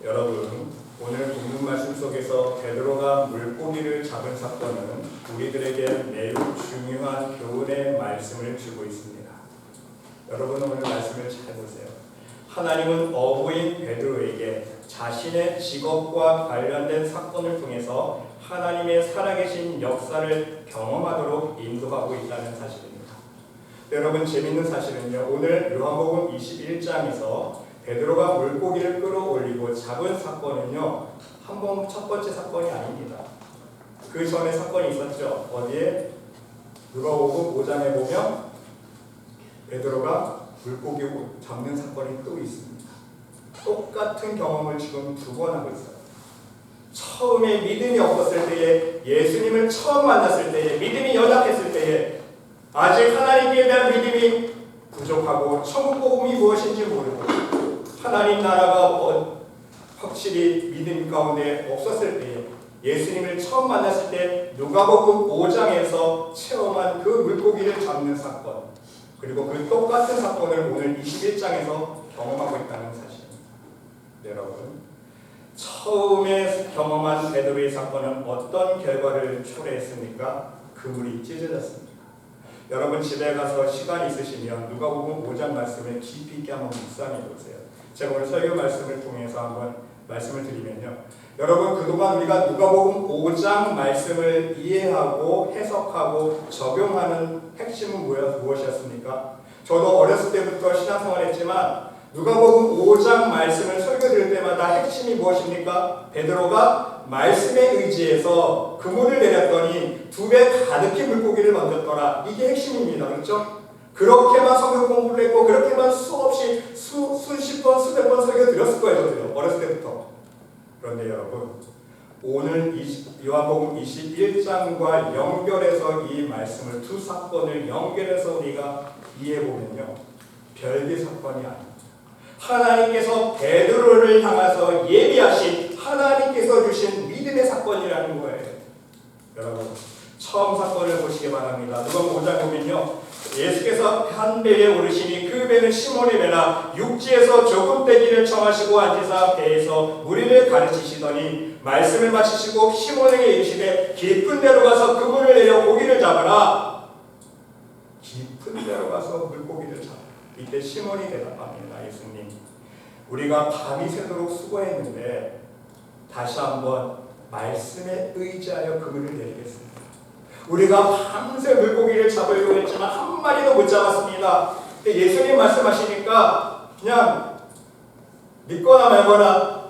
여러분, 오늘 본문 말씀 속에서 베드로가 물고기를 잡은 사건은 우리들에게 매우 중요한 교훈의 말씀을 주고 있습니다. 여러분, 오늘 말씀을 잘 보세요. 하나님은 어부인 베드로에게 자신의 직업과 관련된 사건을 통해서 하나님의 살아계신 역사를 경험하도록 인도하고 있다는 사실입니다. 여러분, 재밌는 사실은요, 오늘 요한복음 21장에서 베드로가 물고기를 끌어올리고 잡은 사건은요, 첫 번째 사건이 아닙니다. 그 전에 사건이 있었죠. 어디에? 누가복음 5장에 보면 베드로가 물고기 잡는 사건이 또 있습니다. 똑같은 경험을 지금 두 번 하고 있어요. 처음에 믿음이 없었을 때에, 예수님을 처음 만났을 때에, 믿음이 연약했을 때에, 아직 하나님께 대한 믿음이 부족하고 천국 복음이 무엇인지 모르고 하나님 나라가 확실히 믿음 가운데 없었을 때에, 예수님을 처음 만났을 때 누가복음 5장에서 체험한 그 물고기를 잡는 사건, 그리고 그 똑같은 사건을 오늘 21장에서 경험하고 있다는 사실입니다. 여러분, 처음에 경험한 베드로의 사건은 어떤 결과를 초래했습니까? 그물이 찢어졌습니다. 여러분, 집에 가서 시간 있으시면 누가복음 5장 말씀을 깊이 있게 한번 묵상해 보세요. 제가 오늘 설교 말씀을 통해서 한번 말씀을 드리면요, 여러분, 그동안 우리가 누가복음 5장 말씀을 이해하고 해석하고 적용하는 핵심은 무엇이었습니까? 저도 어렸을 때부터 신앙생활했지만 누가복음 5장 말씀을 설교드릴 때마다 핵심이 무엇입니까? 베드로가 말씀에 의지해서 그물을 내렸더니 2배 가득히 물고기를 던졌더라. 이게 핵심입니다. 그렇죠? 그렇게만 성경 공부를 했고 그렇게만 수없이 수십 번, 수백 번 설교드렸을 거예요. 저도요. 어렸을 때부터. 그런데 여러분, 오늘 요한복음 21장과 연결해서 이 말씀을, 두 사건을 연결해서 우리가 이해해보면요, 별개 사건이 아닙니다. 하나님께서 베드로를 향해서 예비하신, 하나님께서 주신 믿음의 사건이라는 거예요. 여러분, 처음 사건을 보시기 바랍니다. 누가복음 5장 보면요, 예수께서 한 배에 오르시니 그 배는 시몬의 배라 육지에서 조금 떼기를 청하시고 앉으사 배에서 무리를 가르치시더니 말씀을 마치시고 시몬에게 이르시되 깊은 데로 가서 그물을 내려 고기를 잡으라. 깊은 데로 가서 물고기를 잡으라. 이때 시몬이 대답합니다. 예수님, 우리가 밤이 새도록 수고했는데 다시 한번 말씀에 의지하여 그물을 내리겠습니다. 우리가 밤새 물고기를 잡으려고 했지만 한 마리도 못 잡았습니다. 근데 예수님 말씀하시니까 그냥 믿거나 말거나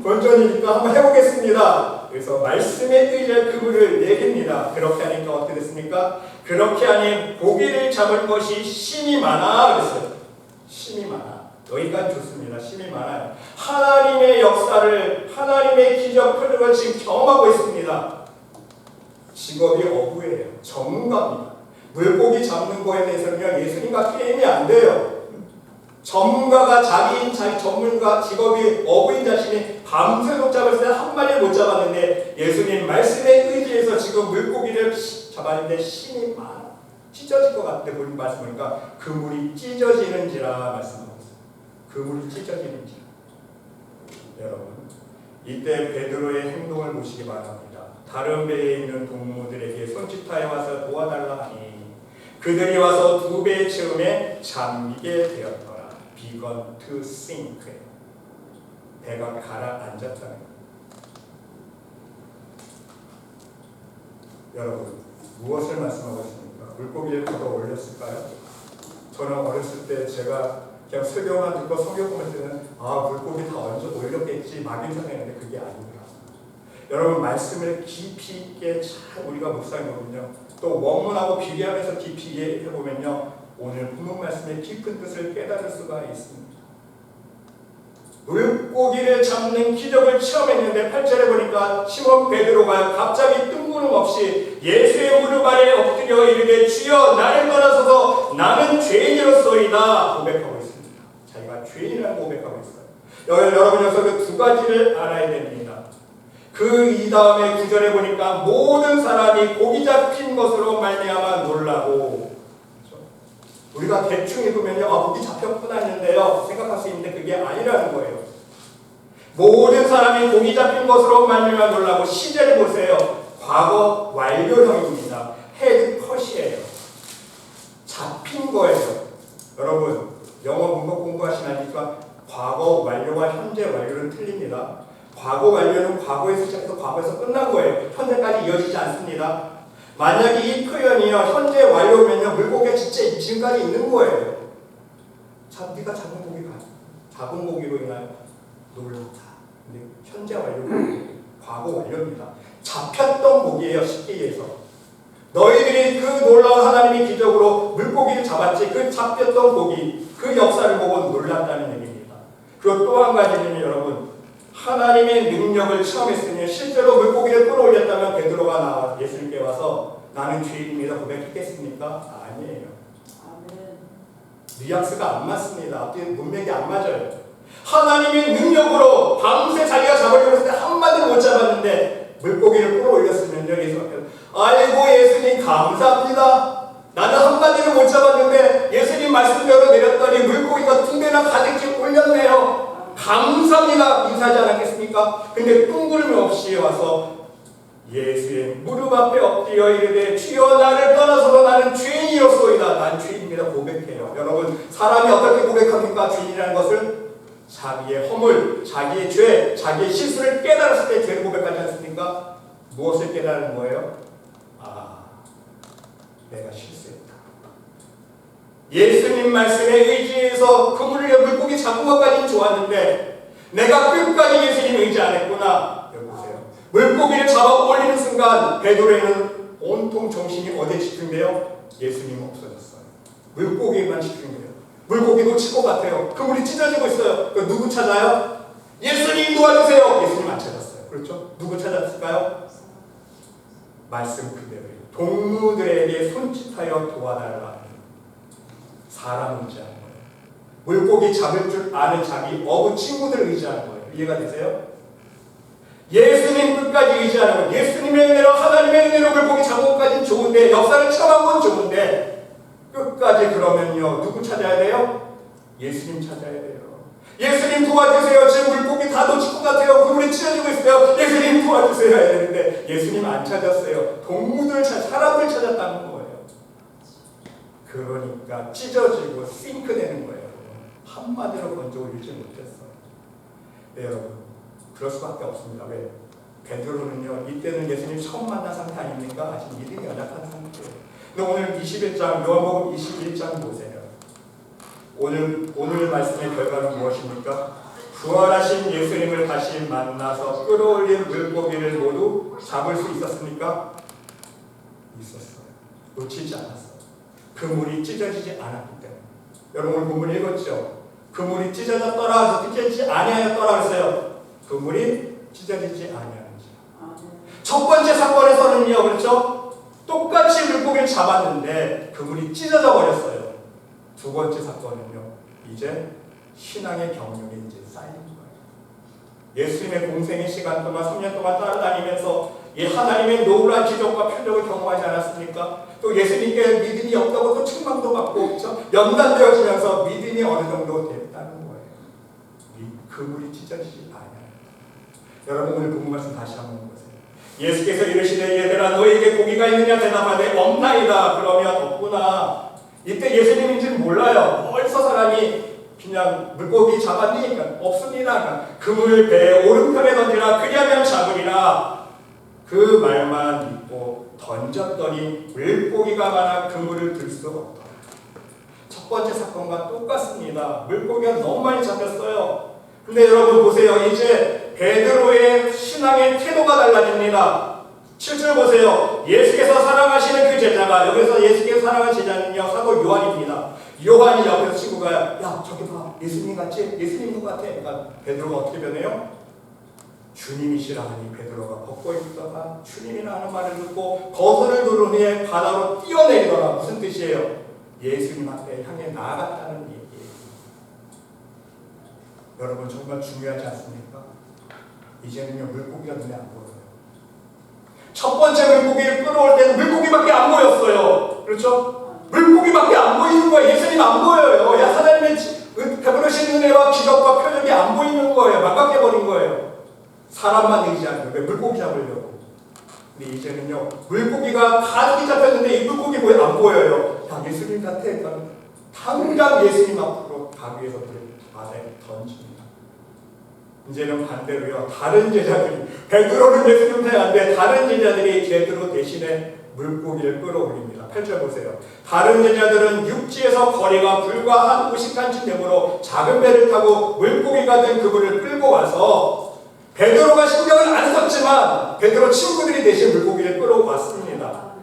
본전이니까 한번 해보겠습니다. 그래서 말씀에 의지할 그물을 내립니다. 그렇게 하니까 어떻게 됐습니까? 그렇게 하니 고기를 잡을 것이 힘이 많아 그랬어요. 힘이 많아. 여기까지 좋습니다. 힘이 많아요. 하나님의 역사를, 하나님의 기적 표적을 지금 경험하고 있습니다. 직업이 어부예요. 전문가입니다. 물고기 잡는 거에 대해서는 예수님과 게임이 안 돼요. 전문가가 자기 전문가 직업이 어부인 자신이 밤새도록 잡을 때 한 마리를 못 잡았는데 예수님 말씀에 의지해서 지금 물고기를 잡았는데 힘이 많아. 찢어질 것 같은데 본인 말씀 보니까 그물이 찢어지는지라 말씀하고 있어요. 그물이 찢어지는지라. 여러분, 이때 베드로의 행동을 보시기 바랍니다. 다른 배에 있는 동무들에게 손짓하여 와서 도와달라 하니 그들이 와서 2배의 체험에 잠기게 되었더라. Begun to sink. 배가 가라앉았다는 거예요. 여러분, 무엇을 말씀하고 있습니까? 물고기를 걷어 올렸을까요? 저는 어렸을 때 제가 그냥 설교만 듣고 성경 보면 때는 물고기 다 얹어 올렸겠지 막인 생각했는데 그게 아니더라고요. 여러분, 말씀을 깊이 있게 잘 우리가 묵상해보면요, 또 원문하고 비교하면서 깊이 이해해보면요, 오늘 본문 말씀의 깊은 뜻을 깨달을 수가 있습니다. 물고기를 잡는 기적을 체험했는데 8절에 보니까 시몬 베드로가 갑자기 뜬구름없이 예수의 무릎 아래 엎드려 이르되 주여 나를 떠나소서 나는 죄인이로소이다 고백하고 있습니다. 자기가 죄인이라고 고백하고 있어요. 여러분, 여기서 그 두 가지를 알아야 됩니다. 이 다음에 9절에 보니까 모든 사람이 고기 잡힌 것으로 말미암아 놀라고. 그렇죠? 우리가 대충 읽으면요, 고기 잡혔구나 했는데요 생각할 수 있는데 그게 아니라는 거예요. 모든 사람이 고기 잡힌 것으로 말미암아 놀라고 시제를 보세요. 과거 완료형입니다. 헤드 컷이에요. 잡힌 거예요. 여러분 영어 문법 공부하시면 알겠지만 과거 완료와 현재 완료는 틀립니다. 과거 완료는 과거에서 시작해서 과거에서 끝난 거예요. 현재까지 이어지지 않습니다. 만약에 이 표현이요 현재 완료면요 물고기가 진짜 지금까지 있는 거예요. 네가 작은 고기로 인하여 놀랐다. 근데 현재 완료는 과거 완료입니다. 잡혔던 고기예요. 쉽게 얘기해서 너희들이 그 놀라운 하나님의 기적으로 물고기를 잡았지 그 잡혔던 고기 그 역사를 보고 놀랐다는 얘기입니다. 그리고 또 한 가지는 여러분 하나님의 능력을 체험했으니 실제로 물고기를 끌어올렸다면 베드로가 나와 예수님께 와서 나는 죄인입니다 고백했겠습니까? 아니에요. 뉘앙스가 안 맞습니다. 앞뒤 문맥이 안 맞아요. 하나님의 능력으로 밤새 자기가 잡으려고 했을 때 한마디를 못 잡았는데 물고기를 끌어올렸으면요 예수님께 아이고 예수님 감사합니다. 나는 한마디를 못 잡았는데 예수님 말씀대로 내렸더니 물고기가 두 배나 가득 올렸네요. 감사합니다. 인사하지 않았겠습니까? 근데 뜬구름 없이 와서 예수의 무릎 앞에 엎드려 이르되 주여 나를 떠나서도 나는 죄인이었소이다. 난 죄인입니다 고백해요. 여러분 사람이 어떻게 고백합니까? 죄인이라는 것을 자기의 허물, 자기의 죄, 자기의 실수를 깨달았을 때 죄를 고백하지 않습니까? 무엇을 깨달은 거예요? 내가 실수했다. 예수님 말씀에 의지해서 그물을 물고기 잡은 것까지는 좋았는데 내가 끝까지 예수님 의지 안 했구나. 여기 보세요. 물고기를 잡아 올리는 순간 베드로에는 온통 정신이 어디에 집중돼요? 예수님 없어졌어요. 물고기에만 집중돼요. 물고기 놓칠 것 같아요. 그물이 찢어지고 있어요. 누구 찾아요? 예수님 도와주세요. 예수님 안 찾았어요. 그렇죠? 누구 찾았을까요? 말씀 그대로예요. 동무들에게 손짓하여 도와달라. 사람 의지하는 거예요. 물고기 잡을 줄 아는 자기 어부 친구들 의지하는 거예요. 이해가 되세요? 예수님 끝까지 의지하는 거예요. 예수님의 은혜로 하나님의 은혜로 물고기 잡은 것까지는 좋은데 역사를 체험한 건 좋은데 끝까지 그러면요 누구 찾아야 돼요? 예수님 찾아야 돼요. 예수님 도와주세요. 지금 물고기 다 놓칠 것 같아요. 그물이 찢어지고 있어요. 예수님 도와주세요 해야 되는데 예수님 안 찾았어요. 사람을 찾았다는 거예요. 그러니까 찢어지고 싱크되는 거예요. 한마디로 건져 올리지 못했어요. 네 여러분 그럴 수밖에 없습니다. 왜? 베드로는요 이때는 예수님 처음 만난 상태 아닙니까? 아직 믿음이 연약한 상태예요. 근데 오늘 21장 요한복음 21장 보세요. 오늘 말씀의 결과는 무엇입니까? 부활하신 예수님을 다시 만나서 끌어올린 물고기를 모두 잡을 수 있었습니까? 있었어요. 놓치지 않았어요. 그물이 찢어지지 않았기 때문에. 여러분 오늘 본문 읽었죠? 그물이 찢어졌더라 찢어지지 아니하였더라 그랬어요. 그물이 찢어지지 아니하는지. 첫 번째 사건에서는요 그렇죠? 똑같이 물고기를 잡았는데 그물이 찢어져 버렸어요. 두 번째 사건은요 이제 신앙의 경륜이 이제 쌓이는 거예요. 예수님의 공생의 시간 동안 3년 동안 따라다니면서 이 하나님의 놀라운 기적과 표적을 경험하지 않았습니까? 또 예수님께 믿음이 없다고 또 책망도 받고 그렇죠? 연단되어지면서 믿음이 어느 정도 됐다는 거예요. 이 그물이 찢어지지 않아요. 여러분 오늘 본문 말씀 다시 한번 보세요. 예수께서 이르시되 얘들아 너에게 고기가 있느냐 대답하되 없나이다. 그러면 없구나. 이때 예수님인지는 몰라요. 벌써 사람이 그냥 물고기 잡았니? 없습니다. 그물 배 오른편에 던지라 그리하면 잡으리라. 그 말만 믿고 던졌더니 물고기가 많아 그물을 들 수 없더라. 첫 번째 사건과 똑같습니다. 물고기가 너무 많이 잡혔어요. 근데 여러분 보세요. 이제 베드로의 신앙의 태도가 달라집니다. 7절 보세요. 예수께서 사랑하시는 그 제자가 여기서 예수께서 사랑하는 제자는요 사도 요한입니다. 요한이 옆에서 친구가 야 저기 봐 예수님 같지? 예수님 누구 같아? 그러니까 베드로가 어떻게 변해요? 주님이시라 하니 베드로가 벗고 있다가 주님이라 는 말을 듣고 거슬을 두른 후에 바다로 뛰어내리더라. 무슨 뜻이에요? 예수님 앞에 향해 나아갔다는 얘기예요. 여러분 정말 중요하지 않습니까? 이제는요 물고기가 눈에 안 보여요. 첫 번째 물고기를 끌어올 때는 물고기밖에 안 보였어요. 그렇죠? 물고기밖에 안 보이는 거예요. 예수님 안 보여요. 하나님의 베풀으신 은혜와 기적과 표적이 안 보이는 거예요. 망각해버린 거예요. 사람만 의지하는 거예요. 물고기 잡으려고. 근데 이제는요, 물고기가 가득히 잡혔는데 이 물고기 왜 안 보여요? 야, 예수님 같아. 당장 예수님 앞으로 가기 위해서 바다에 던집니다. 이제는 반대로요, 다른 제자들이, 베드로는 예수님 생각하는데 다른 제자들이 제대로 대신에 물고기를 끌어올립니다. 8절 보세요. 다른 제자들은 육지에서 거리가 불과 한 50칸쯤 되므로 작은 배를 타고 물고기가 된 그물을 끌고 와서 베드로가 신경을 안 썼지만 베드로 친구들이 대신 물고기를 끌어왔습니다.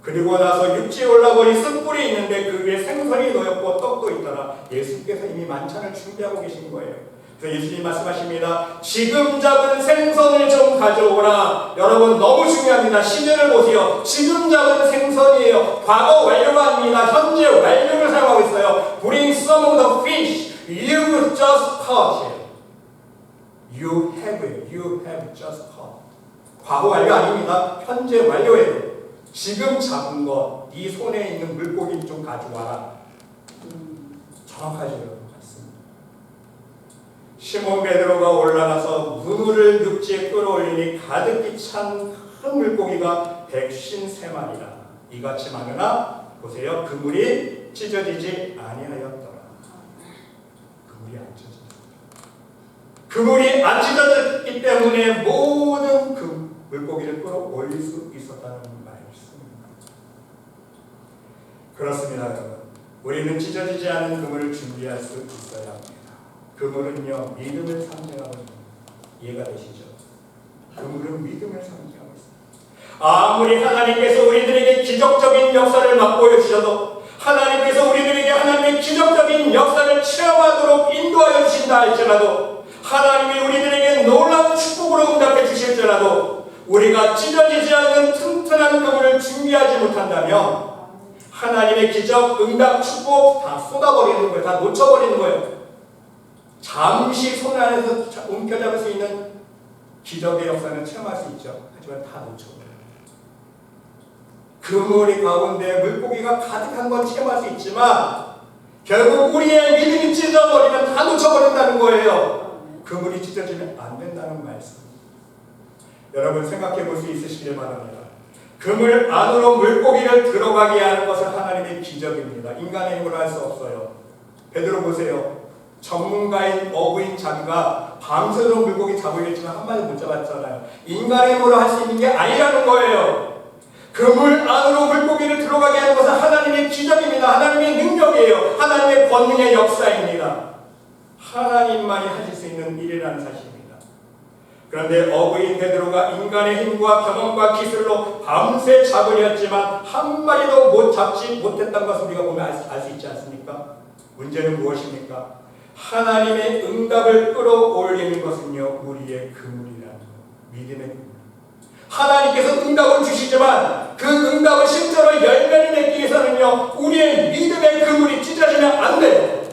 그리고 나서 육지에 올라보니 숯불이 있는데 그 위에 생선이 놓였고 떡도 있더라. 예수님께서 이미 만찬을 준비하고 계신 거예요. 그래서 예수님 말씀하십니다. 지금 잡은 생선을 좀 가져오라. 여러분 너무 중요합니다. 시제를 보세요. 지금 잡은 생선이에요. 과거 완료가 아닙니다. 현재 완료를 사용하고 있어요. Bring some of the fish you just caught. You have just caught. 과거 완료 아닙니다. 현재 완료예요. 지금 잡은 것, 네 손에 있는 물고기 좀 가져와라. 정확하죠, 여러분. 맞습니다. 시몬 베드로가 올라가서 그물을 육지에 끌어올리니 가득히 찬 큰 물고기가 153마리라. 이같이 많으나 보세요. 그물이 찢어지지 아니하였더라. 그물이 안 찢어졌다. 그물이 안 찢어졌기 때문에 모든 그 물고기를 끌어올릴 수 있었다는 말입니다. 그렇습니다, 여러분. 우리는 찢어지지 않은 그물을 준비할 수 있어야 합니다. 그물은요, 믿음을 상징하고 있습니다. 이해가 되시죠? 그물은 믿음을 상징하고 있습니다. 아무리 하나님께서 우리들에게 기적적인 역사를 맛보여 주셔도, 하나님께서 우리들에게 하나님의 기적적인 역사를 체험하도록 인도하여 주신다 할지라도, 하나님이 우리들에게 놀라운 축복으로 응답해 주실지라도, 우리가 찢어지지 않는 튼튼한 그물을 준비하지 못한다면 하나님의 기적, 응답, 축복 다 쏟아버리는 거예요. 다 놓쳐버리는 거예요. 잠시 손 안에서 움켜잡을 수 있는 기적의 역사는 체험할 수 있죠. 하지만 다 놓쳐버려요. 그물이 가운데 물고기가 가득한 건 체험할 수 있지만 결국 우리의 믿음이 찢어버리면 다 놓쳐버린다는 거예요. 그물이 찢어지면 안 된다는 말씀. 여러분 생각해 볼 수 있으시길 바랍니다. 그물 안으로 물고기를 들어가게 하는 것은 하나님의 기적입니다. 인간의 힘으로 할 수 없어요. 베드로 보세요. 전문가인 어부인 자기가 밤새도록 물고기 잡으려지만 한 마리 못 잡았잖아요. 인간의 힘으로 할 수 있는 게 아니라는 거예요. 그물 안으로 물고기를 들어가게 하는 것은 하나님의 기적입니다. 하나님의 능력이에요. 하나님의 권능의 역사입니다. 하나님만이 하실 수 있는 일이라는 사실입니다. 그런데 어부인 베드로가 인간의 힘과 경험과 기술로 밤새 잡으려 했지만 한 마리도 못 잡지 못했다는 것을 우리가 보면 알 수 있지 않습니까? 문제는 무엇입니까? 하나님의 응답을 끌어올리는 것은요, 우리의 그물이라는 것, 믿음의 그물. 하나님께서 응답을 주시지만 그 응답을 실제로 열매를 맺기 위해서는요, 우리의 믿음의 그물이 찢어지면 안 돼요.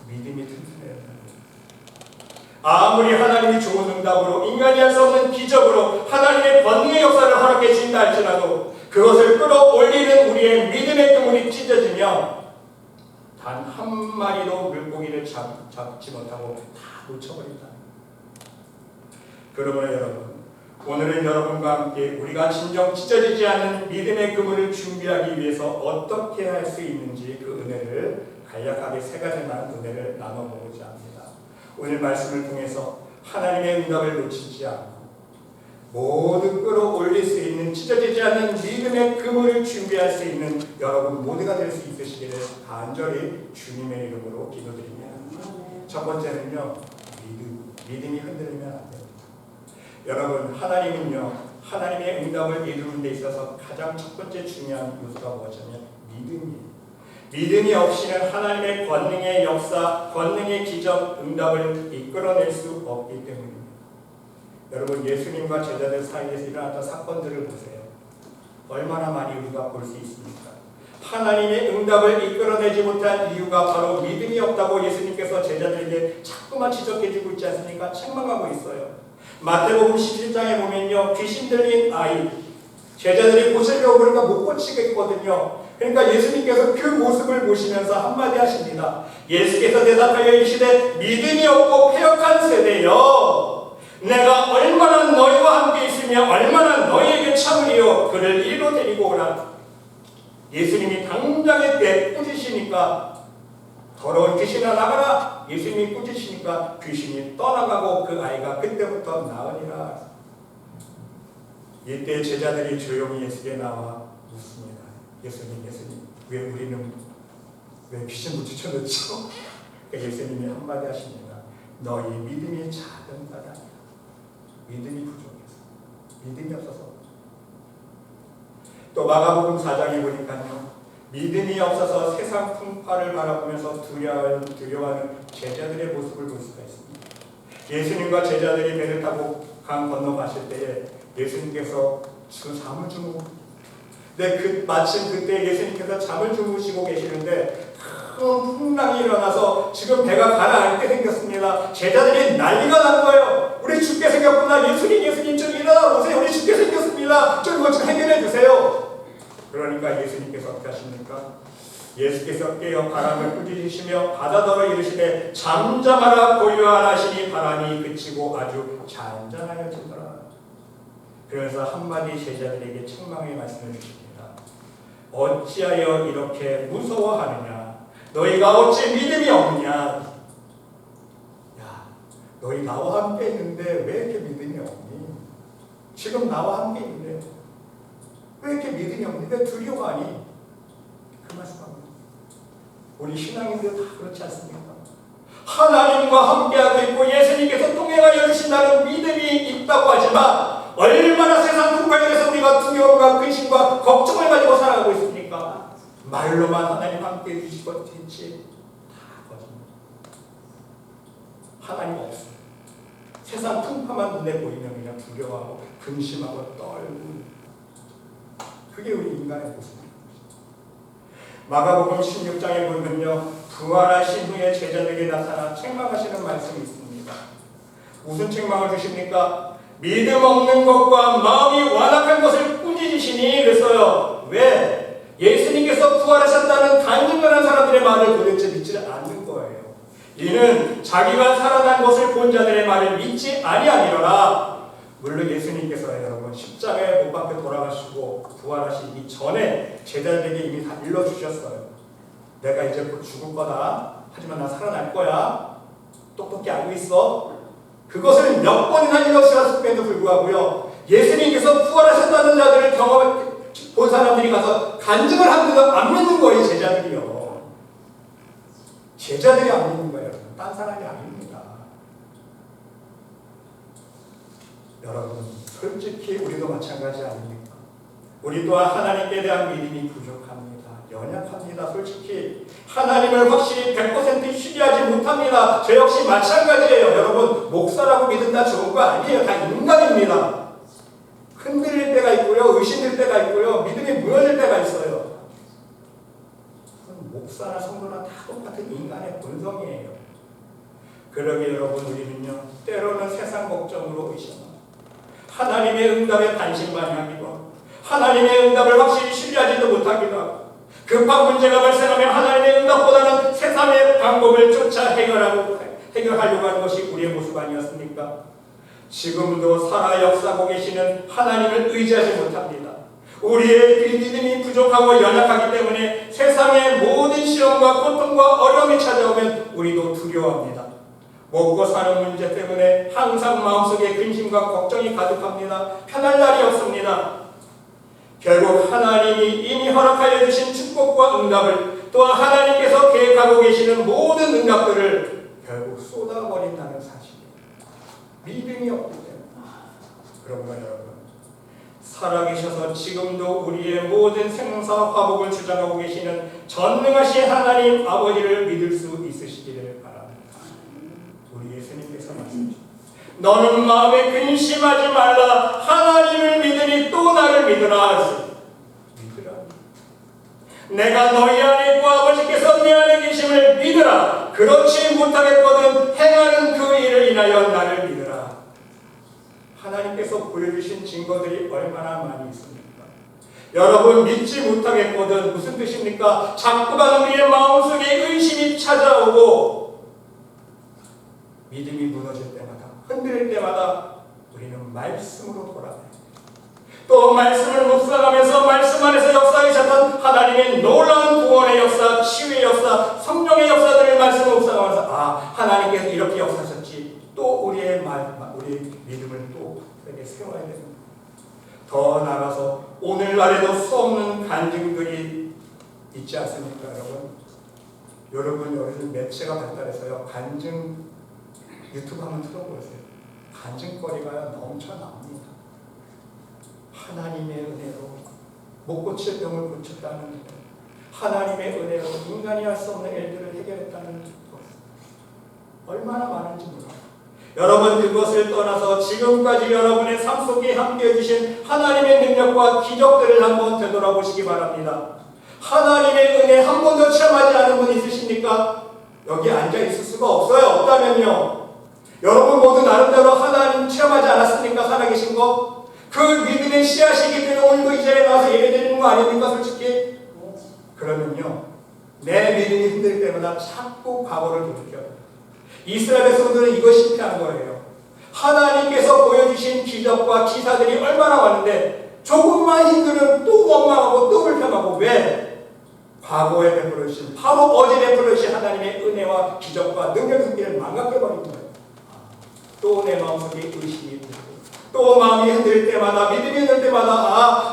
믿음이 튼튼해야 돼요. 아무리 하나님이 좋은 응답으로, 인간이 할 수 없는 기적으로 하나님의 권능의 역사를 허락해 주신다 할지라도 그것을 끌어올리는 우리의 믿음의 그물이 찢어지면 단 한 마리도 물고기를 잡지 못하고 다 놓쳐버린다. 그러므로 여러분, 오늘은 여러분과 함께 우리가 진정 찢어지지 않는 믿음의 그물을 준비하기 위해서 어떻게 할 수 있는지 그 은혜를 간략하게 세 가지만 은혜를 나눠보고자 합니다. 오늘 말씀을 통해서 하나님의 응답을 놓치지 않고 모두 끌어올릴 수 있는 찢어지지 않는 믿음의 그물을 준비할 수 있는 여러분 모두가 될 수 있으시기를 간절히 주님의 이름으로 기도드립니다. 첫 번째는요, 믿음이 흔들리면 안 됩니다. 여러분, 하나님은요, 하나님의 응답을 이루는 데 있어서 가장 첫 번째 중요한 요소가 무엇이냐면 믿음이에요. 믿음이 없이는 하나님의 권능의 역사, 권능의 기적, 응답을 이끌어낼 수 없기 때문입니다. 여러분, 예수님과 제자들 사이에서 일어났던 사건들을 보세요. 얼마나 많이 우리가 볼 수 있습니까? 하나님의 응답을 이끌어내지 못한 이유가 바로 믿음이 없다고 예수님께서 제자들에게 자꾸만 지적해주고 있지 않습니까? 책망하고 있어요. 마태복음 17장에 보면요, 귀신 들린 아이, 제자들이 고치려고 그러니까 못 고치겠거든요. 그러니까 예수님께서 그 모습을 보시면서 한마디 하십니다. 예수께서 대답하여 이르시되 믿음이 없고 패역한 세대여, 내가 얼마나 너희와 함께 있으며 얼마나 너희에게 참으리요 그를 이리로 데리고 오라. 예수님이 당장에 때 꾸짖으시니까 더러운 귀신아 나가라. 예수님이 꾸짖으시니까 귀신이 떠나가고 그 아이가 그때부터 나으니라. 이때 제자들이 조용히 예수께 나와 묻습니다. 예수님 왜 우리는 왜 귀신 부딪혀놓죠? 예수님이 한마디 하십니다. 너희 믿음이 작은 바다. 믿음이 부족해서, 믿음이 없어서. 또 마가복음 4장에 보니까요, 믿음이 없어서 세상 풍파를 바라보면서 두려워하는 제자들의 모습을 볼 수가 있습니다. 예수님과 제자들이 배를 타고 강 건너가실 때에 예수님께서 잠을 주무고, 마침 그때 예수님께서 잠을 주무시고 계시는데 큰 풍랑이 일어나서 지금 배가 가라앉게 생겼습니다. 제자들이 난리가 난 거예요. 우리 죽게 생겼구나. 예수님 좀 일어나 보세요. 우리 죽게 생겼습니다. 좀 이거 좀 해결해 주세요. 그러니까 예수님께서 어떻게 하십니까? 예수께서 깨어 바람을 꾸짖으시며 바다더러 이르시되 잠잠하라 고요하라 하시니 바람이 그치고 아주 잔잔하여지더라. 그래서 한마디 제자들에게 책망의 말씀을 주십니다. 어찌하여 이렇게 무서워하느냐? 너희가 어찌 믿음이 없느냐? 야, 너희 나와 함께 있는데 왜 이렇게 믿음이 없니? 지금 나와 함께 있는데 왜 이렇게 믿음이 없니? 왜 두려워하니? 그 말씀합니다. 우리 신앙인들 다 그렇지 않습니까? 하나님과 함께하고 있고 예수님께서 동행하여 주신다는 믿음이 있다고 하지만 얼마나 세상 풍파에 대해서 우리가 두려움과 근심과 걱정을 가지고 살아가고 있습니까? 말로만 하나님 함께 해주시고 되지 다 거짓말. 하나님 없어요. 세상 풍파만 눈에 보이면 그냥 두려워하고 근심하고 떨고, 그게 우리 인간의 모습입니다. 마가복음 16장에 보면요, 부활하신 후에 제자들에게 나타나 책망하시는 말씀이 있습니다. 무슨 책망을 주십니까? 믿음 없는 것과 마음이 완악한 것을 꾸짖으시니 그랬어요. 왜? 예수님께서 부활하셨다는 간증하는 사람들의 말을 도대체 믿지 않는 거예요. 이는 자기가 살아난 것을 본 자들의 말을 믿지 아니하리로라. 물론 예수님께서 여러분 십자가에 못 박혀 돌아가시고 부활하시기 전에 제자들에게 이미 다 일러주셨어요. 내가 이제 곧 죽을 거다. 하지만 나 살아날 거야. 똑똑히 알고 있어. 그것을 몇 번이나 일러주셨음에도 불구하고요, 예수님께서 부활하셨다는 자들을 본 사람들이 가서 간증을 하면서 안 믿는 거예요. 제자들이요. 제자들이 안 믿는 거예요. 딴 사람이 아닙니다. 여러분, 솔직히 우리도 마찬가지 아닙니까? 우리 또한 하나님께 대한 믿음이 부족합니다. 연약합니다. 솔직히 하나님을 확실히 100% 신뢰하지 못합니다. 저 역시 마찬가지예요. 여러분, 목사라고 믿는다 좋은 거 아니에요. 다 인간입니다. 흔들릴 때가 있고요, 의심될 때가 있고요, 믿음이 무너질 때가 있어요. 목사나 성도나 다 똑같은 인간의 본성이에요. 그러게 여러분, 우리는요, 때로는 세상 걱정으로 의심합니다. 하나님의 응답에 반신반의하기도, 하나님의 응답을 확실히 신뢰하지도 못하기도 하고, 급한 문제가 발생하면 하나님의 응답보다는 세상의 방법을 쫓아 해결하려고 하는 것이 우리의 모습 아니었습니까? 지금도 살아 역사하고 계시는 하나님을 의지하지 못합니다. 우리의 믿음이 부족하고 연약하기 때문에 세상의 모든 시험과 고통과 어려움이 찾아오면 우리도 두려워합니다. 먹고 사는 문제 때문에 항상 마음속에 근심과 걱정이 가득합니다. 편할 날이 없습니다. 결국 하나님이 이미 허락하여 주신 축복과 응답을, 또한 하나님께서 계획하고 계시는 모든 응답들을 결국 쏟아버린다는 사실이에요. 믿음이 없기 때문에. 그런가 여러분, 살아계셔서 지금도 우리의 모든 생사 화복을 주장하고 계시는 전능하신 하나님 아버지를 믿을 수 있으시기를 바랍니다. 우리 예수님께서 말씀하십니다. 너는 마음에 근심하지 말라. 하나님을 믿으니 또 나를 믿으라. 믿으라. 내가 너희 안에 있고 아버지께서 네 안에 계심을 믿으라. 그렇지 못하겠거든 행하는 그 일을 인하여 나를 믿으라. 하나님께서 보여주신 증거들이 얼마나 많이 있습니까? 여러분, 믿지 못하겠거든 무슨 뜻입니까? 자꾸만 우리의 마음속에 의심이 찾아오고 믿음이 무너질 때마다, 흔들릴 때마다 우리는 말씀으로 돌아가요. 또 말씀을 묵상하면서 말씀 안에서 역사하셨던 하나님의 놀라운 구원의 역사, 치유의 역사, 성령의 역사들을 말씀을 묵상하면서 하나님께서 이렇게 역사하셨지. 또 우리의 우리 믿음을 또 그렇게 세워야 됩니다. 더 나아가서 오늘날에도 수없는 간증들이 있지 않습니까, 여러분? 요즘 매체가 발달해서요, 간증 유튜브 한번 틀어보세요. 간증거리가 넘쳐납니다. 하나님의 은혜로 못 고칠 병을 고쳤다는 것, 하나님의 은혜로 인간이 할 수 없는 일들을 해결했다는 것, 얼마나 많은지 몰라요. 여러분, 그것을 떠나서 지금까지 여러분의 삶 속에 함께해 주신 하나님의 능력과 기적들을 한번 되돌아보시기 바랍니다. 하나님의 은혜 한 번도 체험하지 않은 분 있으십니까? 여기 앉아 있을 수가 없어요. 없다면요, 여러분 모두 나름대로 하나님 체험하지 않았습니까? 살아계신 거? 그 믿음의 씨앗이기 때문에 오늘도 이 자리에 나와서 예배드리는 거 아닙니까? 솔직히. 그러면요, 내 믿음이 힘들 때마다 자꾸 과거를 돌이켜요. 이스라엘 백성들은 이거 실패한 거예요. 하나님께서 보여주신 기적과 기사들이 얼마나 많은데 조금만 힘들면 또 원망하고 또 불평하고. 왜? 과거에 베풀어주신, 바로 어제 베풀어주신 하나님의 은혜와 기적과 능력 승리를 망각해버린 거예요. 또 내 마음속에 의심이 들고, 또 마음이 흔들 때마다, 믿음이 흔들 때마다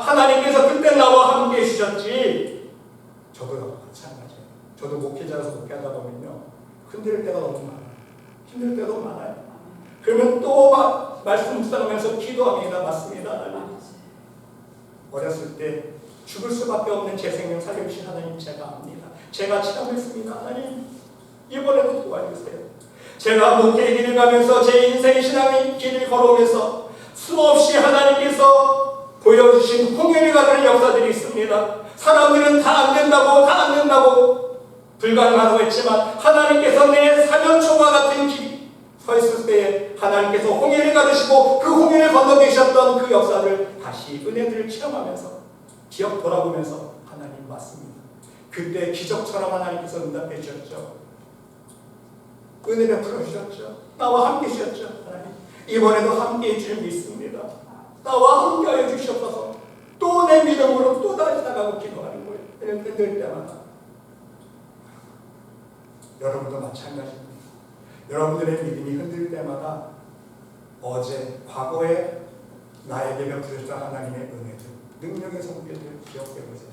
하나님께서 그때 나와 함께 해주셨지. 저도 마찬가지예요. 저도 목회자라서 목회하다 보면요, 흔들 때가 너무 많아요. 힘들 때도 많아요. 그러면 또 말씀 묵상하면서 기도합니다. 맞습니다, 하나님. 어렸을 때 죽을 수밖에 없는 제 생명 살려주신 하나님, 제가 압니다. 제가 체험했습니다. 하나님, 이번에도 도와주세요. 제가 목회의 길을 가면서 제 인생의 신앙의 길을 걸어오면서 수없이 하나님께서 보여주신 홍해를 가는 역사들이 있습니다. 사람들은 다 안 된다고 불가능하다고 했지만 하나님께서 내 사면초가 같은 길이 서 있을 때에 하나님께서 홍해를 가르시고 그 홍해를 건너계셨던 그 역사를 다시 은혜들을 체험하면서 기억 돌아보면서 하나님 맞습니다. 그때 기적처럼 하나님께서 응답해 주셨죠. 은혜를 풀어주셨죠. 나와 함께 주셨죠. 하나님, 이번에도 함께 해줄 믿습니다. 나와 함께 하여 주시옵소서. 또 내 믿음으로 또 다시 나가고 기도하는 거예요. 흔들 때마다. 여러분도 마찬가지입니다. 여러분들의 믿음이 흔들 때마다 어제, 과거에 나에게 베풀어주신 하나님의 은혜들, 능력의 손길을 기억해 보세요.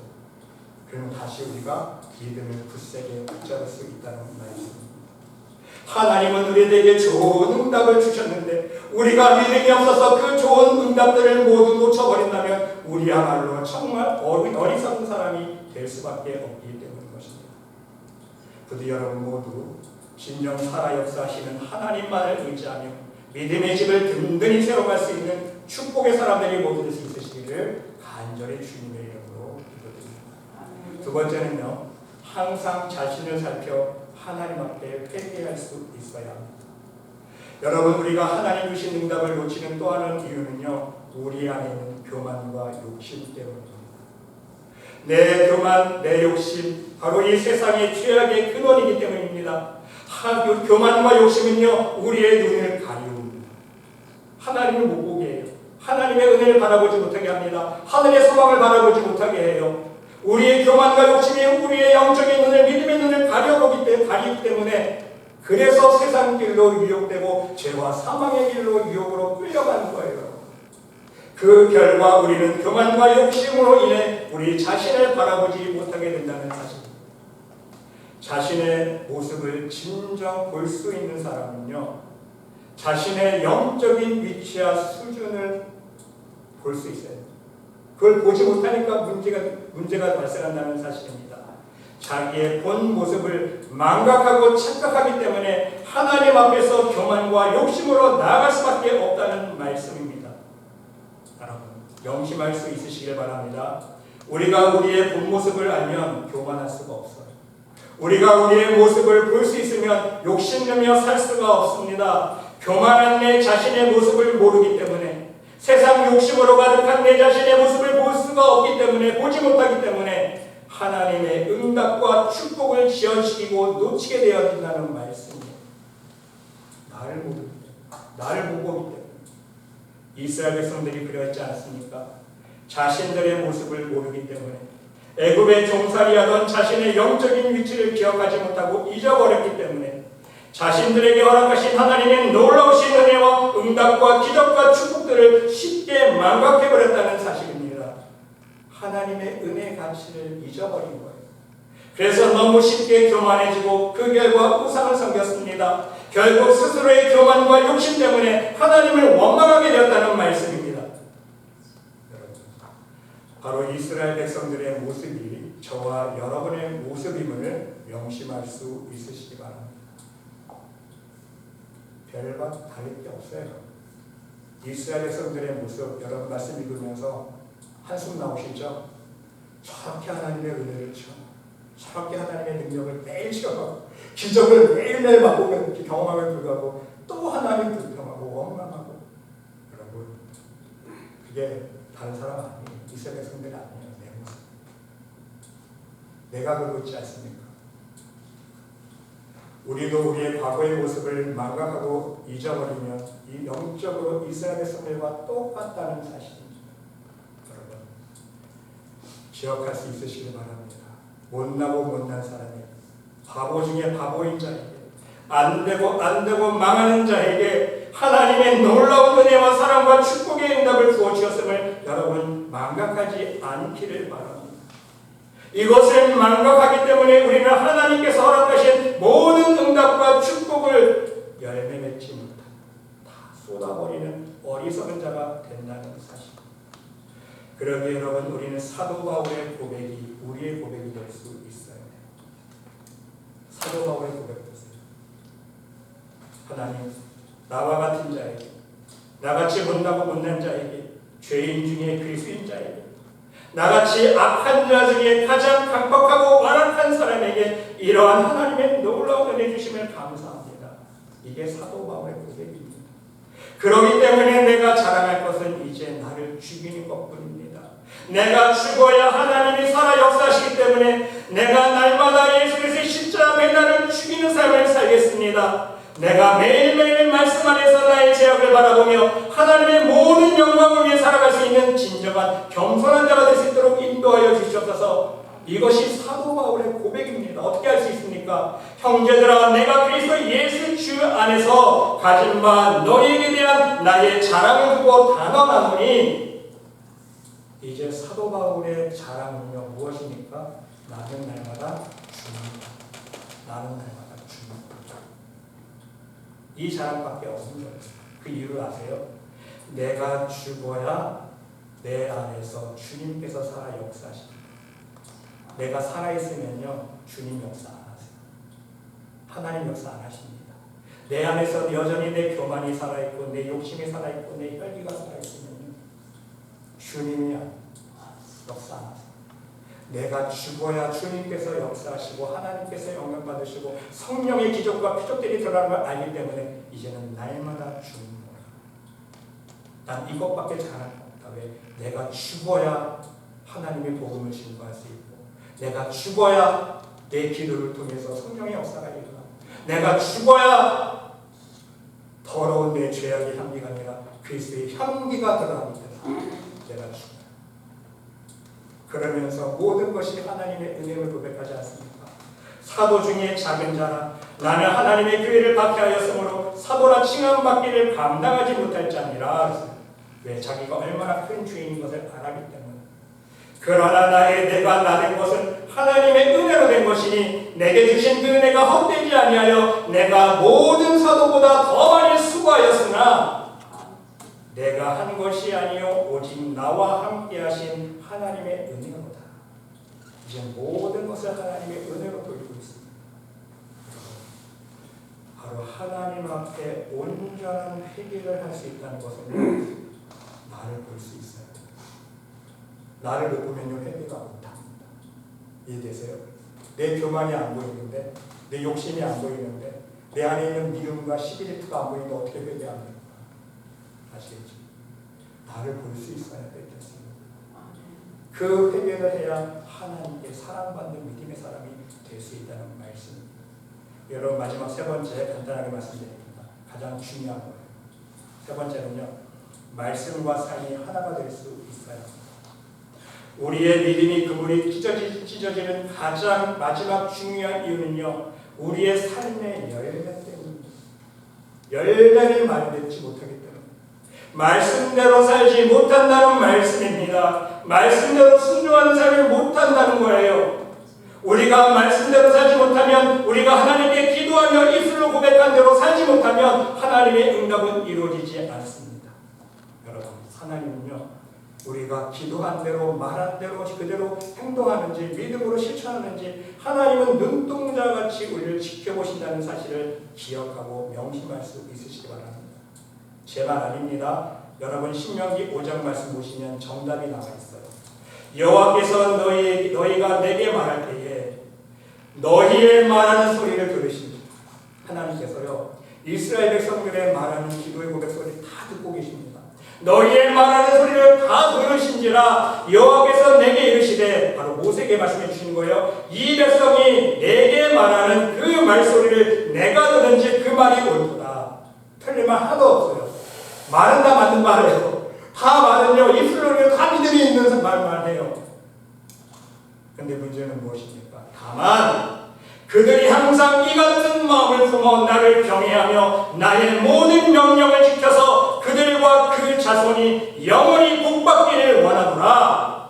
그러면 다시 우리가 믿음을 굳세게 붙잡을 수 있다는 말씀입니다. 하나님은 우리에게 좋은 응답을 주셨는데 우리가 믿음이 없어서 그 좋은 응답들을 모두 놓쳐버린다면 우리야말로 정말 어리석은 사람이 될 수밖에 없기 때문인 것입니다. 부디 여러분 모두 진정 살아 역사하시는 하나님만을 의지하며 믿음의 집을 든든히 세워갈 수 있는 축복의 사람들이 모두 될 수 있으시기를 간절히 주님의 이름으로 기도드립니다. 두 번째는요, 항상 자신을 살펴 하나님 앞에 회개할 수 있어야 합니다. 여러분, 우리가 하나님 주신 응답을 놓치는 또 하나는 이유는요, 우리 안에 있는 교만과 욕심 때문입니다. 내 교만, 내 욕심, 바로 이 세상의 죄악의 근원이기 때문입니다. 교만과 욕심은요, 우리의 눈을 가리웁니다. 하나님을 못 보게 해요. 하나님의 은혜를 바라보지 못하게 합니다. 하늘의 소망을 바라보지 못하게 해요. 우리의 교만과 욕심이 우리의 영적인 눈을, 믿음의 눈을 가리기 때문에 그래서 세상 길로 유혹되고 죄와 사망의 길로 유혹으로 끌려가는 거예요. 그 결과 우리는 교만과 욕심으로 인해 우리 자신을 바라보지 못하게 된다는 사실입니다. 자신의 모습을 진정 볼 수 있는 사람은요, 자신의 영적인 위치와 수준을 볼 수 있어요. 그걸 보지 못하니까 문제가 발생한다는 사실입니다. 자기의 본 모습을 망각하고 착각하기 때문에 하나님 앞에서 교만과 욕심으로 나아갈 수밖에 없다는 말씀입니다. 여러분, 명심할 수 있으시길 바랍니다. 우리가 우리의 본 모습을 알면 교만할 수가 없어요. 우리가 우리의 모습을 볼 수 있으면 욕심내며 살 수가 없습니다. 교만한 내 자신의 모습을 모르기 때문에, 세상 욕심으로 가득한 내 자신의 모습을 볼 수가 없기 때문에, 보지 못하기 때문에 하나님의 응답과 축복을 지연시키고 놓치게 되어진다는 말씀이에요. 나를 모르기 때문에, 나를 못 보기 때문에. 이스라엘 백성들이 그러했지 않습니까? 자신들의 모습을 모르기 때문에, 애굽의 종살이하던 자신의 영적인 위치를 기억하지 못하고 잊어버렸기 때문에, 자신들에게 허락하신 하나님의 놀라우신 은혜와 응답과 기적과 축복들을 쉽게 망각해버렸다는 사실입니다. 하나님의 은혜의 가치를 잊어버린 거예요. 그래서 너무 쉽게 교만해지고 그 결과 우상을 섬겼습니다. 결국 스스로의 교만과 욕심 때문에 하나님을 원망하게 되었다는 말씀입니다. 여러분, 바로 이스라엘 백성들의 모습이 저와 여러분의 모습임을 명심할 수 있으시기 바랍니다. 별과 다를 게 없어요. 이스라엘 백성들의 모습, 여러분 말씀 읽으면서 한숨 나오시죠? 저렇게 하나님의 은혜를 체험하고, 저렇게 하나님의 능력을 매일 체험하고, 기적을 매일매일 맛보며 경험함에 불구하고 또 하나님 불평하고 원망하고, 여러분, 그게 다른 사람 아니에요. 이스라엘 백성들이 아니에요. 내 모습. 내가 그러고 있지 않습니까? 우리도 우리의 과거의 모습을 망각하고 잊어버리면 이 영적으로 이스라엘 백성들과 똑같다는 사실입니다. 여러분, 기억할 수 있으시길 바랍니다. 못나고 못난 사람이 바보 중에 바보인 자에게, 안되고 망하는 자에게 하나님의 놀라운 은혜와 사랑과 축복의 응답을 부어주셨음을 여러분 망각하지 않기를 바랍니다. 이것을 망각하기 때문에 우리는 하나님께서 허락하신 모든 응답과 축복을 열매 맺지 못하고 다 쏟아버리는 어리석은 자가 된다는 사실. 그러기에 여러분, 우리는 사도 바울의 고백이 우리의 고백이 될 수 있어요. 사도 바울의 고백 보세요. 하나님, 나와 같은 자에게, 나같이 못나고 못난 자에게, 죄인 중에 그리스도인 자에게, 나같이 악한 자 중에 가장 강박하고 완악한 사람에게 이러한 하나님의 놀라운 은혜 주심을 감사합니다. 이게 사도 바울의 고백입니다. 그렇기 때문에 내가 자랑할 것은 이제 나를 죽이는 것뿐입니다. 내가 죽어야 하나님이 살아 역사하시기 때문에 내가 날마다 예수 그리스도의 십자가에 나를 죽이는 삶을 살겠습니다. 내가 매일매일 말씀 안에서 나의 죄악을 바라보며 하나님의 모든 영광을 위해 살아갈 수 있는 진정한 겸손한 자가 될 수 있도록 인도하여 주시옵소서. 이것이 사도 바울의 고백입니다. 어떻게 할 수 있습니까? 형제들아, 내가 그리스도 예수 주 안에서 가진 바 너희에게 대한 나의 자랑을 두고 단언하노니, 이제 사도 바울의 자랑은요 무엇입니까? 나는 날마다 죽는다. 나는 날마다 죽는다. 이 자랑밖에 없는 거예요. 그 이유를 아세요? 내가 죽어야 내 안에서 주님께서 살아 역사하십니다. 내가 살아있으면요 주님 역사 안 하세요. 하나님 역사 안 하십니다. 내 안에서 여전히 내 교만이 살아있고 내 욕심이 살아있고 내 혈기가 살아있으면요 주님이 역사 안 하세요. 내가 죽어야 주님께서 역사하시고 하나님께서 영광 받으시고 성령의 기적과 표적들이 드러나는 걸 알기 때문에 이제는 날마다 죽는 거야. 난 이것밖에 잘할 수 없다. 왜? 내가 죽어야 하나님의 복음을 증거할 수 있고, 내가 죽어야 내 기도를 통해서 성령의 역사가 일어나고, 내가 죽어야 더러운 내 죄악의 향기가 아니라 그리스도의 향기가 드러나기 때문에 내가 죽어야. 그러면서 모든 것이 하나님의 은혜를 고백하지 않습니까? 사도 중에 작은 자라 나는 하나님의 교회를 박해하였으므로 사도라 칭함받기를 감당하지 못할 자니라. 왜? 자기가 얼마나 큰 죄인인 것을 알았기 때문에. 그러나 내가 나된 것은 하나님의 은혜로 된 것이니 내게 주신 그 은혜가 헛되지 아니하여 내가 모든 사도보다 더 많이 수고하였으나 내가 한 것이 아니요 오직 나와 함께 하신 하나님의 은혜로다. 이제 모든 것을 하나님의 은혜로 돌리고 있습니다. 바로 하나님 앞에 온전한 회개를 할 수 있다는 것은 나를 볼 수 있어요. 나를 못 보면요 회개가 못합니다. 이해되세요? 내 교만이 안 보이는데, 내 욕심이 안 보이는데, 내 안에 있는 미움과 시기질투가 안 보이는데 어떻게 회개합니까? 아시겠죠? 나를 볼 수 있어야 되겠습니다. 그 회개를 해야 하나님께 사랑받는 믿음의 사람이 될 수 있다는 말씀입니다. 여러분, 마지막 세 번째 간단하게 말씀드립니다. 가장 중요한 거예요. 세 번째는요, 말씀과 삶이 하나가 될 수 있어요. 우리의 믿음이 그물이 찢어지는 가장 마지막 중요한 이유는요, 우리의 삶의 열매 때문입니다. 열매를 많이 맺지 못하기 때문에. 말씀대로 살지 못한다는 말씀입니다. 말씀대로 순종하는 삶을 못한다는 거예요. 우리가 말씀대로 살지 못하면, 우리가 하나님께 기도하며 입술로 고백한 대로 살지 못하면 하나님의 응답은 이루어지지 않습니다. 여러분, 하나님은요, 우리가 기도한 대로 말한 대로 그대로 행동하는지 믿음으로 실천하는지 하나님은 눈동자같이 우리를 지켜보신다는 사실을 기억하고 명심할 수 있으시기 바랍니다. 제 말 아닙니다. 여러분 신명기 5장 말씀 보시면 정답이 나와 있어요. 여호와께서 너희가 내게 말할 때에 너희의 말하는 소리를 들으십니다. 하나님께서요, 이스라엘 백성들의 말하는 기도의 고백 소리를 다 듣고 계십니다. 너희의 말하는 소리를 다 들으신지라 여호와께서 내게 이르시되, 바로 모세에게 말씀해 주시는 거예요. 이 백성이 내게 말하는 그 말소리를 내가 들은지 그 말이 옳도다. 틀린 말 하나도 없어요. 말은 다 맞는 말이에요. 다 말은요, 입술로 다 믿음이 있는 말만 해요. 근데 문제는 무엇입니까? 다만 그들이 항상 이 같은 마음을 품어 나를 경외하며 나의 모든 명령을 지켜서 그들과 그 자손이 영원히 복받기를 원하노라.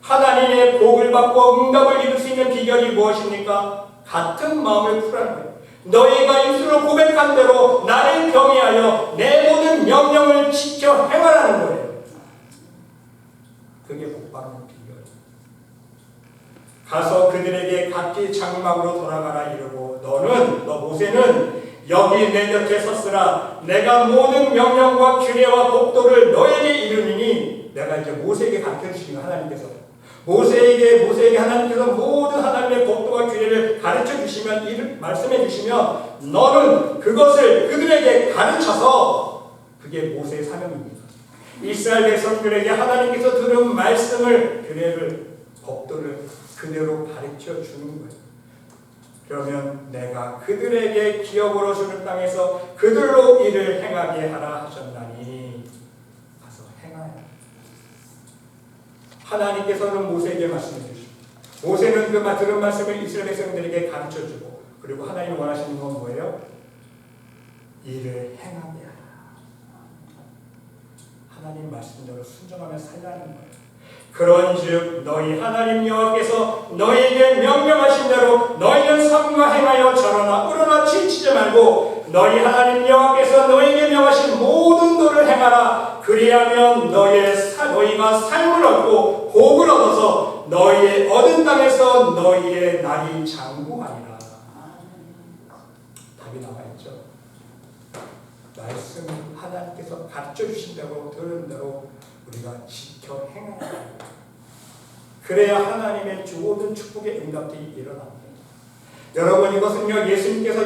하나님의 복을 받고 응답을 이룰 수 있는 비결이 무엇입니까? 같은 마음을 풀라는 거예요. 너희가 입술로 고백한 대로 나를 경외하여 내 모든 명령을 지켜 행하라는 거예요. 그게 복받는 비결이에요. 가서 그들에게 각기 장막으로 돌아가라 이르고, 너 모세는 여기 내 곁에 섰으라. 내가 모든 명령과 규례와 법도를 너에게 이르니니. 내가 이제 모세에게 가르쳐주시는 하나님께서, 모세에게 하나님께서 모든 하나님의 법도와 규례를 가르쳐 주시면, 말씀해 주시면 너는 그것을 그들에게 가르쳐서, 그게 모세의 사명입니다. 이스라엘 백성들에게 하나님께서 들은 말씀을, 규례를, 법도를 그대로 가르쳐 주는 거예요. 그러면 내가 그들에게 기업으로 주는 땅에서 그들로 일을 행하게 하라 하셨나니, 가서 행하라. 하나님께서는 모세에게 말씀해 주시고, 모세는 그 들은 말씀을 이스라엘 백성들에게 가르쳐 주고, 그리고 하나님이 원하시는 건 뭐예요? 일을 행하게 하라. 하나님 말씀대로 순종하며 살라는 거예요. 그런즉 너희 하나님 여호와께서 너희에게 명령하신 대로 너희는 삼가 행하여 저러나 으르나 지치지 말고, 너희 하나님 여호와께서 너희에게 명하신 모든 도를 행하라. 그리하면 너희가 삶을 얻고 복을 얻어서 너희의 얻은 땅에서 너희의 날이 장구하리라. 답이 나와 있죠. 말씀 하나님께서 가르쳐 주신 대로 들은 대로 우리가 지켜 행해야 합니다. 그래야 하나님의 모든 축복의 응답들이 일어납니다. 여러분, 이것은요, 예수님께서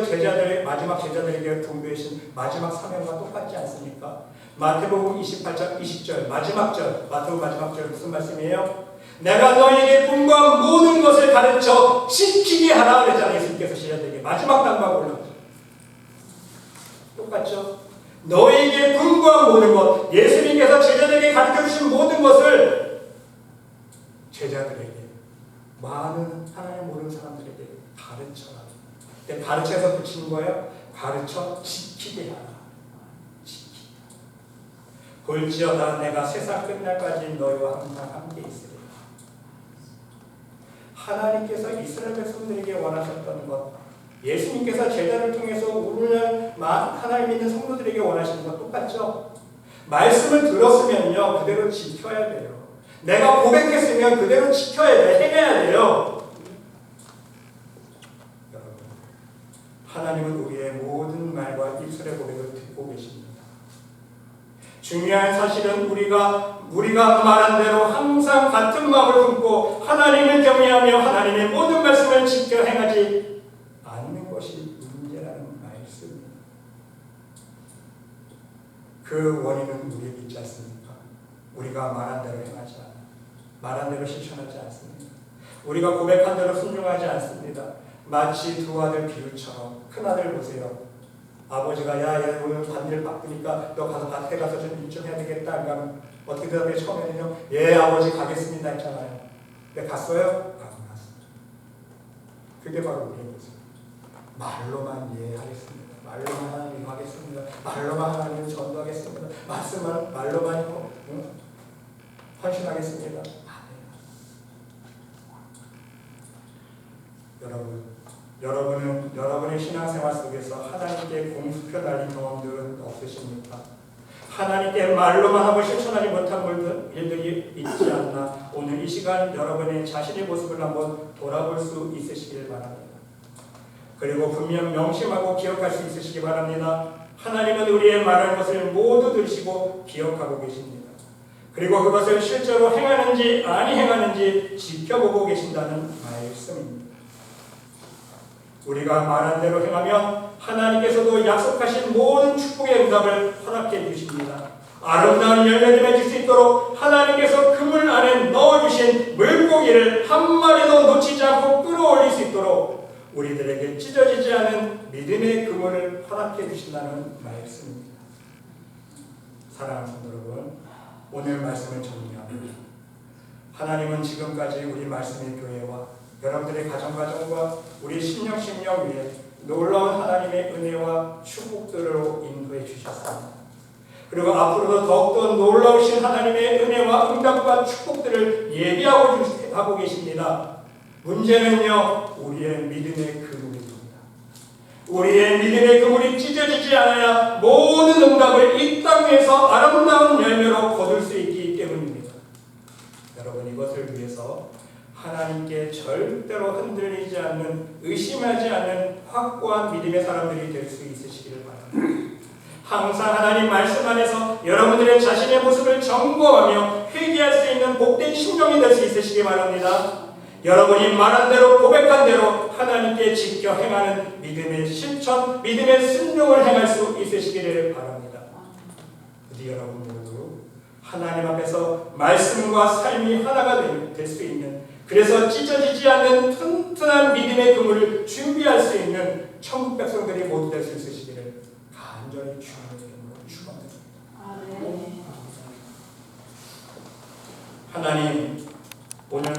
마지막 제자들에게 분배하신 마지막 사명과 똑같지 않습니까? 마태복음 28장 20절 마지막 절, 마태복음 마지막 절 무슨 말씀이에요? 내가 너희에게 분부한 모든 것을 가르쳐 지키게 하라 그랬잖아요. 예수님께서 제자들에게 마지막 단박 올렸죠. 똑같죠? 너희에게 분부한 모든 것, 예수님께서 제자들에게 가르쳐주신 모든 것을 제자들에게, 많은 하나님 모르는 사람들에게 가르쳐라. 가르쳐서 붙이는 거예요. 가르쳐 지키게 하라. 지키게. 볼지어다 내가 세상 끝날까지 너희와 항상 함께 있으리라. 하나님께서 이스라엘 백성들에게 원하셨던 것, 예수님께서 제자를 통해서 오늘날 하나님 믿는 성도들에게 원하시는 것 똑같죠? 말씀을 들었으면요, 그대로 지켜야 돼요. 내가 고백했으면 그대로 지켜야 돼, 행해야 돼요. 여러분, 하나님은 우리의 모든 말과 입술의 고백을 듣고 계십니다. 중요한 사실은 우리가 말한 대로 항상 같은 마음을 품고 하나님을 경외하며 하나님의 모든 말씀을 지켜 행하지 않는 것이 문제라는 말씀입니다. 그 원인은 우리에게 있지 않습니까? 우리가 말한 대로 행하지 않아, 말한 대로 실천하지 않습니다. 우리가 고백한 대로 순종하지 않습니다. 마치 두 아들 비유처럼, 큰 아들 보세요. 아버지가 야 오늘 반일 바쁘니까 너 가서 밭에 가서 좀 일 좀 해야 되겠다. 그러니까 어떻게 대답해? 처음에는요. 예 아버지 가겠습니다 했잖아요. 근데 갔어요? 안 갔어요. 그게 바로 우리의 모습. 말로만 예 하겠습니다. 말로만 하나님 하겠습니다. 말로만 하나님 전도하겠습니다. 말로만 헌신하겠습니다. 여러분의 신앙생활 속에서 하나님께 공수표 날린 경험들은 없으십니까? 하나님께 말로만 하고 실천하지 못한 일들이 있지 않나 오늘 이 시간 여러분의 자신의 모습을 한번 돌아볼 수 있으시길 바랍니다. 그리고 분명 명심하고 기억할 수 있으시기 바랍니다. 하나님은 우리의 말할 것을 모두 들으시고 기억하고 계십니다. 그리고 그것을 실제로 행하는지 아니 행하는지 지켜보고 계신다는 말씀입니다. 우리가 말한 대로 행하면 하나님께서도 약속하신 모든 축복의 응답을 허락해 주십니다. 아름다운 열매를 맺을 수 있도록 하나님께서 그물 안에 넣어주신 물고기를 한 마리도 놓치지 않고 끌어올릴 수 있도록 우리들에게 찢어지지 않은 믿음의 그물을 허락해 주신다는 말씀입니다. 사랑하는 성도 여러분, 오늘 말씀을 정리합니다. 하나님은 지금까지 우리 말씀의 교회와 여러분들의 가정과 우리 심령 위에 놀라운 하나님의 은혜와 축복들로 인도해 주셨습니다. 그리고 앞으로도 더욱더 놀라우신 하나님의 은혜와 응답과 축복들을 예비하고 계십니다. 문제는요, 우리의 믿음의 그물입니다. 우리의 믿음의 그물이 찢어지지 않아야 모든 응답을 이 땅 위에서 아름다운 열매로 거둘 수 있기 때문입니다. 여러분, 이것을 위해서 하나님께 절대로 흔들리지 않는, 의심하지 않는 확고한 믿음의 사람들이 될 수 있으시기를 바랍니다. 항상 하나님 말씀 안에서 여러분들의 자신의 모습을 점검하며 회개할 수 있는 복된 심령이 될 수 있으시기 바랍니다. 여러분이 말한 대로 고백한 대로 하나님께 지켜 행하는 믿음의 실천, 믿음의 순종을 행할 수 있으시기를 바랍니다. 부디 여러분 모두 하나님 앞에서 말씀과 삶이 하나가 될 수 있는, 그래서 찢어지지 않는 튼튼한 믿음의 그물을 준비할 수 있는 천국 백성들이 모두 될 수 있으시기를 간절히 주님의 이름으로 축원드립니다. 하나님, 오늘